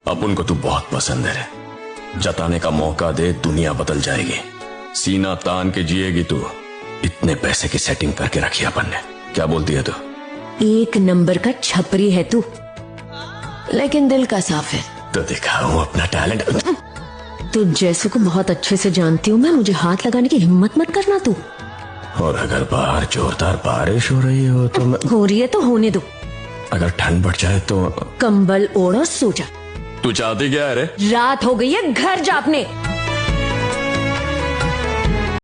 अपन को तू बहुत पसंद है रे। जताने का मौका दे, दुनिया बदल जाएगी। सीना तान के जिएगी तू। इतने पैसे की सेटिंग करके रखी अपन ने। क्या बोलती है तू? एक नंबर का छपरी है तू, लेकिन दिल का साफ है। तो दिखाऊं अपना टैलेंट। तू जैसू को बहुत अच्छे से जानती हूँ मैं, मुझे हाथ लगाने की हिम्मत मत करना तू। और अगर बाहर जोरदार बारिश हो रही हो तो मैं... हो रही है तो होने दो। अगर ठंड बढ़ जाए तो... कंबल ओढ़ और सो जा। तू चाहती क्या है रे? रात हो गई है, घर जा अपने।